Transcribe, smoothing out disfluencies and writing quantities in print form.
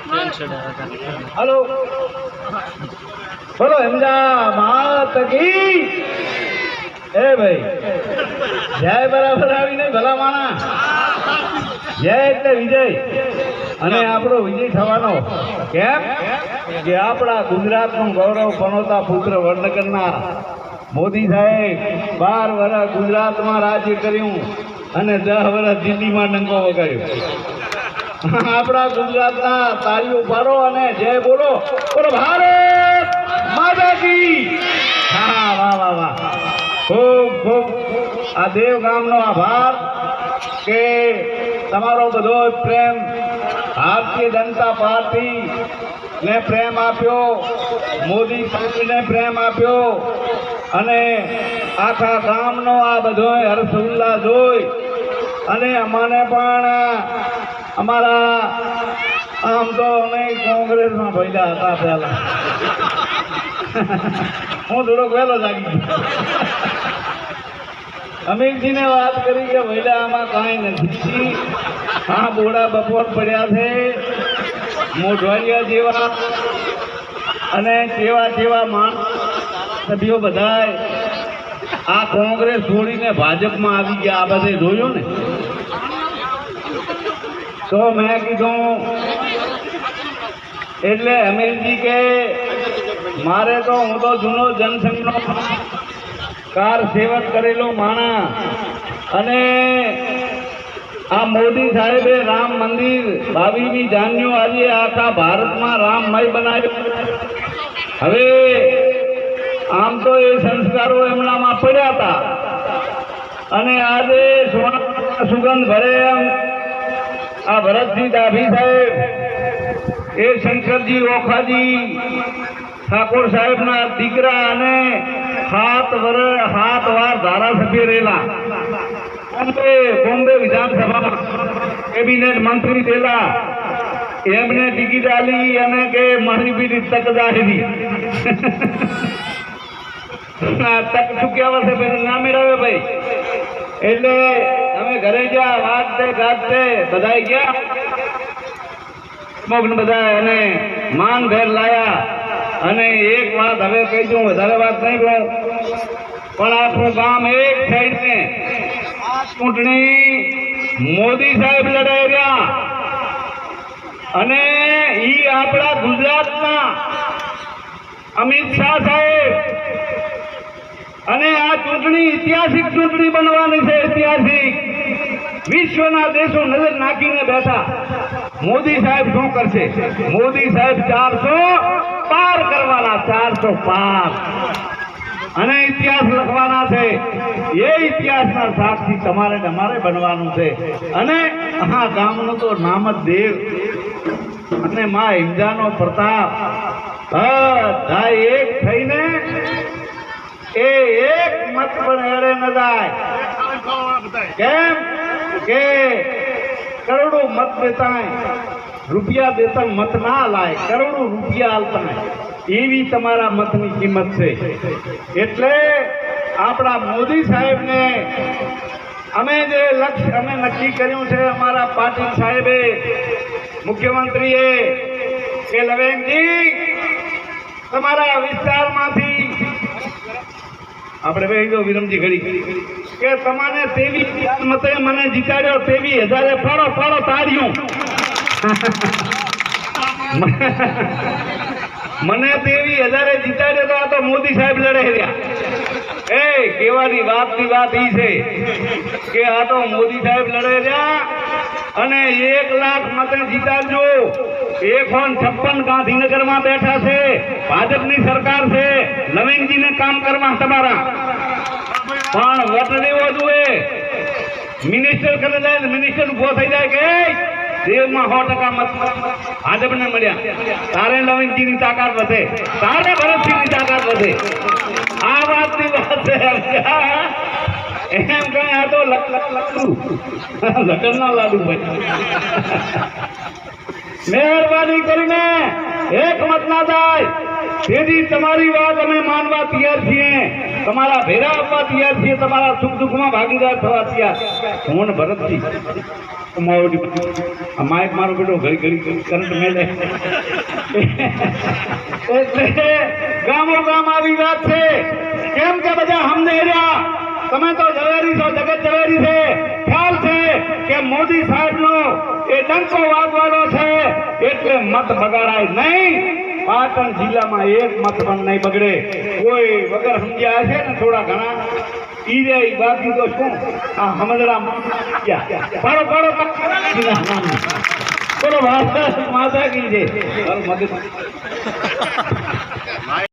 Hello बोलो हिमजा मात की ए भाई जय बराबर આવી નહીં ભલા માણા જય એટલે વિજય અને આપણો વિજય થવાનો કેમ કે આપણા ગુજરાતનું ગૌરવ પનોતા પુત્ર વડનગરના મોદી સાહેબ 12 વર્ષ ગુજરાતમાં રાજ્ય કર્યું અને 10 વર્ષ દિલ્હીમાં ડંકો વગાડ્યો। આપણા ગુજરાતના તાળીઓ પાડો અને જય બોલો બોલો ભારત માતા કી। હા વાહ વાહ વાહ ખૂબ ખૂબ આ દેવ ગામનો આભાર કે તમારો બધો પ્રેમ ભારતીય જનતા પાર્ટી ને પ્રેમ આપ્યો, મોદી સાહેબને પ્રેમ આપ્યો અને આખા ગામનો આ બધો હર્ષ ઉલ્લાસ જોઈ અને અમને પણ અમારા આમ તો અમે કોંગ્રેસમાં ભર્યા હતા પહેલા હું થોડોક વહેલો જાગી અમીરજીને વાત કરી કે ભૈલા આમાં કાંઈ નથી, હા બોડા બપોર પડ્યા છે મોઢવાડિયા જેવા અને જેવા માણસ સભ્યો બધાય આ કોંગ્રેસ છોડીને ભાજપમાં આવી ગયા। આ બધે જોયું ને તો મેં કીધું એટલે અમીરજી કે મારે તો હું તો જૂનો જનસંઘનો કાર સેવક કરેલો માણા અને આ મોદી સાહેબે રામ મંદિર 22મી જાન્યુ આજે આખા ભારતમાં રામમય બનાવ્યો। હવે આમ તો એ સંસ્કારો એમનામાં પડ્યા હતા અને આજે સોના સુગંધ ભરે એમ આ ભરતસિંહ ડાભી સાહેબ એ શંકરજી ઓખાજી ઠાકોર સાહેબના દીકરા અને 7 વાર ધારાસભ્ય રહેલા બોમ્બે વિધાનસભામાં કેબિનેટ મંત્રી થયેલા, એમને ટિકિટ આલી અને કે મારી બી તક જાહેરી તક ચૂક્યા વર્ષે પછી ના મેળવે ભાઈ। એટલે અમે ઘરે ગયા વાગતે ગાજતે બધા ગયા મોગન બધા અને માન ભેર લાયા અને એક વાત હવે કહી દઉં, વધારે વાત નહીં કહું પણ આખું ગામ એક સાઈડ ને ચૂંટણી મોદી સાહેબ લડાઈ રહ્યા અને ઈ આપણા ગુજરાતના અમિત શાહ સાહેબ અને આ ચૂંટણી ઐતિહાસિક ચૂંટણી બનવાની છે, ઐતિહાસિક। વિશ્વના દેશો નજર નાખીને બેઠા મોદી સાહેબ શું કરશે? મોદી સાહેબ 400 પાર કરવાના, 400 પાર અને ઇતિહાસ લખવાના છે। એ ઇતિહાસના સાક્ષી તમારે બનવાનું છે અને હા ગામનું તો નામ જ દેવ અને માં હિમજાનો પ્રતાપ બધા એક થઈને એ એક મત પણ એડે ન જાય। કેમ કે કરોડો મત દેતા રૂપિયા દેતા મત ના લાય, કરોડો રૂપિયા આલતા એવી તમારા મતની કિંમત છે। એટલે આપણા મોદી સાહેબને અમે જે લક્ષ્ય અમે નક્કી કર્યું છે અમારા પાટીલ સાહેબે મુખ્યમંત્રીએ કે લવેનજી તમારા વિસ્તારમાંથી આપણે ભાઈ જો વિરમજી ઘડી કે તમને તેવી મતે મને જીતાડ્યો, તેવી હજારે ફાળો તાળ્યું મને તેવી હજારે જીતાડ્યો તો આ તો મોદી સાહેબ લડે રહ્યા। એ કહેવાની વાતની વાત ઈ છે કે આ તો મોદી સાહેબ લડે રહ્યા અને 1 લાખ મતે જીતાડજો। 156 ગાંધીનગરમાં બેઠા છે, ભાજપની સરકાર છે, નવીનજીને કામ કરવા તમારા પણ વટ દેવો જોઈએ। મિનિસ્ટર કરે જાય મિનિસ્ટર ઉભો થઈ જાય કે દેવમાં 100% મત ભાજપને મળ્યા, તારે નવીનજીની તાકાત વધે, તારે ભરતસિંહની તાકાત વધે। આ વાતની વાત છે એમ કઈ આ તો લગ્નના લાડુ ભાઈ મહેરબાની કરીને એક મત ના થાય તેથી તમારી વાત અમે માનવા તૈયાર છીએ, તમારા ભેરા આપવા તૈયાર છીએ, તમારા સુખ દુઃખમાં ભાગીદાર થવા તૈયાર। હું ભરતસિંહ માઇક મારું બેટો ઘડી ઘડી કરંટ મેલે એટલે ગામો ગામ આવી વાત છે કેમ કે બધા હમને રહ્યા તમે તો ઝવેરી છો જગત ઝવેરી છે ખ્યાલ છે કે મોદી સાહેબનો એ ડંકો વાગવાનો છે એટલે મત બગાડાય નહીં પાટણ જિલ્લામાં એક મત પણ નહીં બગડે કોઈ વગર સમજ્યા હશે ને થોડા ઘણા ઈરે બાકી તો શું આ હમદડા પાડો પાડો બોલો માતા કી છે